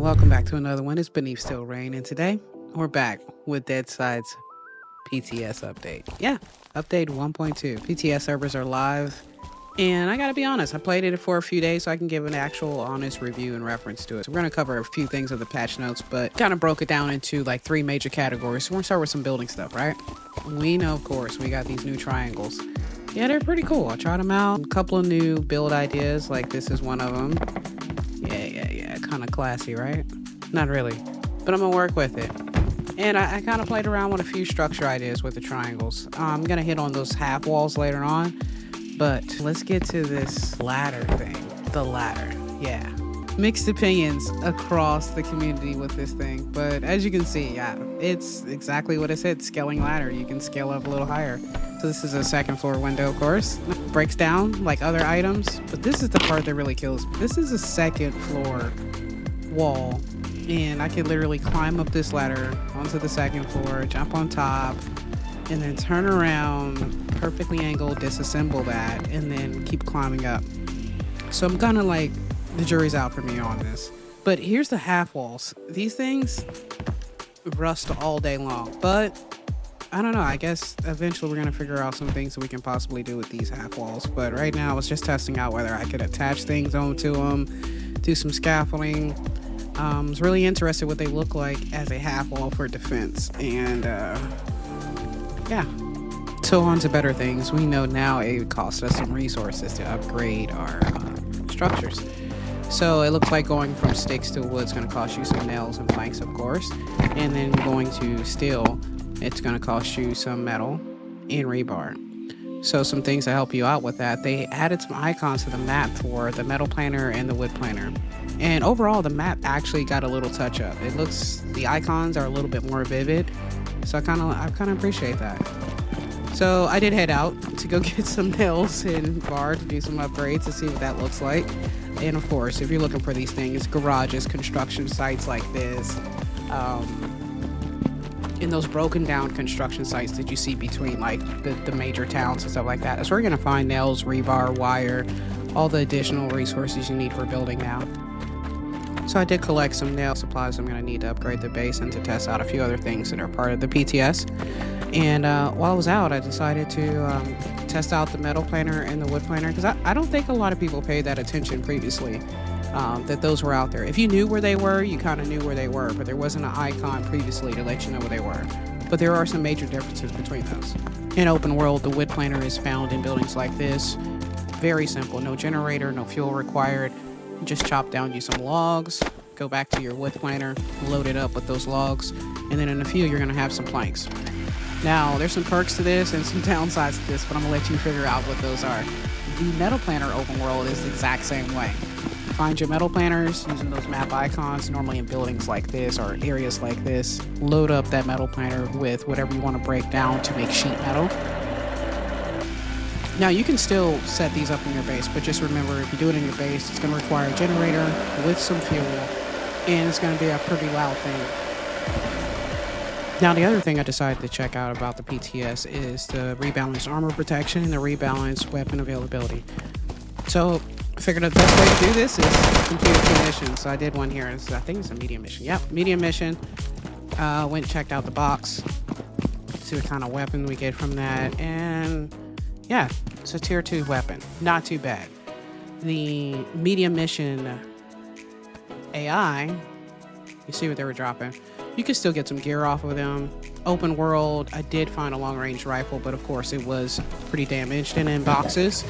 welcome back to another one. It's Beneath Still Rain, and today we're back with Deadside's PTS update. Yeah, update 1.2. PTS servers are live, and I gotta be honest, I played it for a few days so I can give an actual honest review in reference to it. So we're gonna cover a few things of the patch notes, but kind of broke it down into like 3 major categories. So we're gonna start with some building stuff, right? We know, of course, we got these new triangles. Yeah, they're pretty cool. I tried them out. A couple of new build ideas, like this is one of them. Yeah, kind of classy, right? Not really, but I'm gonna work with it. And I kind of played around with a few structure ideas with the triangles. I'm gonna hit on those half walls later on, but let's get to this ladder thing. The ladder, yeah. Mixed opinions across the community with this thing, but as you can see, yeah, it's exactly what it said, scaling ladder. You can scale up a little higher. So this is a second floor window, of course. Breaks down like other items, but this is the part that really kills me. This is a second floor wall, and I can literally climb up this ladder onto the second floor, jump on top, and then turn around, perfectly angled, disassemble that, and then keep climbing up. So I'm kind of like, the jury's out for me on this. But here's the half walls. These things rust all day long, but I don't know, I guess eventually we're gonna figure out some things that we can possibly do with these half walls. But right now I was just testing out whether I could attach things onto them, do some scaffolding. I was really interested what they look like as a half wall for defense. And yeah. So on to better things. We know now it costs us some resources to upgrade our structures. So it looks like going from sticks to wood is going to cost you some nails and planks, of course. And then going to steel, it's going to cost you some metal and rebar. So some things to help you out with that, they added some icons to the map for the metal planer and the wood planer. And overall, the map actually got a little touch up. It looks, the icons are a little bit more vivid. So I kind of appreciate that. So I did head out to go get some nails and bar to do some upgrades to see what that looks like. And of course, if you're looking for these things, garages, construction sites like this, in those broken down construction sites that you see between like the major towns and stuff like that, that's where you're gonna find nails, rebar, wire, all the additional resources you need for building now. So I did collect some nail supplies I'm gonna need to upgrade the base and to test out a few other things that are part of the PTS. And while I was out, I decided to test out the metal planer and the wood planer, because I don't think a lot of people paid that attention previously, that those were out there. If you knew where they were, you kind of knew where they were, but there wasn't an icon previously to let you know where they were. But there are some major differences between those. In open world, the wood planer is found in buildings like this. Very simple, no generator, no fuel required. Just chop down you some logs, go back to your wood planer, load it up with those logs, and then in a few you're gonna have some planks. Now, there's some perks to this and some downsides to this, but I'm gonna let you figure out what those are. The metal planer open world is the exact same way. Find your metal planners using those map icons, normally in buildings like this or areas like this. Load up that metal planner with whatever you want to break down to make sheet metal. Now, you can still set these up in your base, but just remember, if you do it in your base, it's gonna require a generator with some fuel, and it's gonna be a pretty loud thing. Now, the other thing I decided to check out about the PTS is the rebalanced armor protection and the rebalanced weapon availability. So I figured the best way to do this is complete a few missions. So I did one here. I think it's a medium mission. Yep, medium mission. Went and checked out the box. See what kind of weapon we get from that. And yeah, it's a tier 2 weapon. Not too bad. The medium mission AI, you see what they were dropping. You can still get some gear off of them. Open world, I did find a long range rifle, but of course it was pretty damaged. And in boxes,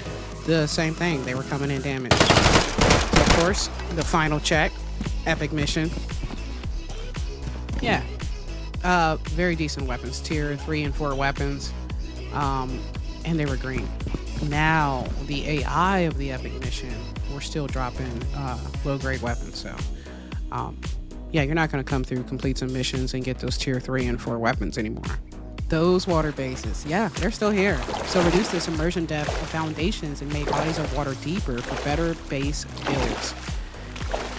the same thing, they were coming in damaged. So of course, the final check, epic mission. Yeah, very decent weapons, tier 3 and 4 weapons, and they were green. Now, the AI of the epic mission, we're still dropping low grade weapons, so yeah, you're not going to come through, complete some missions, and get those tier 3 and 4 weapons anymore. Those water bases, yeah, they're still here. So reduce the submersion depth of foundations and make bodies of water deeper for better base builds.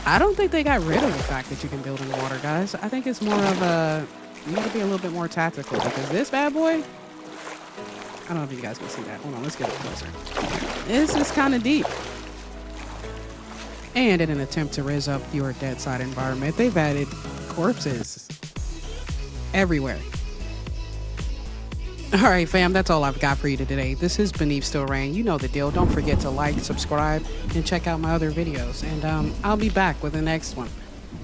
I don't think they got rid of the fact that you can build in water, guys. I think it's more of a, you gotta be a little bit more tactical, because this bad boy, I don't know if you guys can see that. Hold on, let's get it closer. This is kind of deep. And in an attempt to rizz up your Deadside environment, they've added corpses everywhere. All right, fam, that's all I've got for you today. This is Beneath Still Rain. You know the deal. Don't forget to like, subscribe, and check out my other videos. And I'll be back with the next one.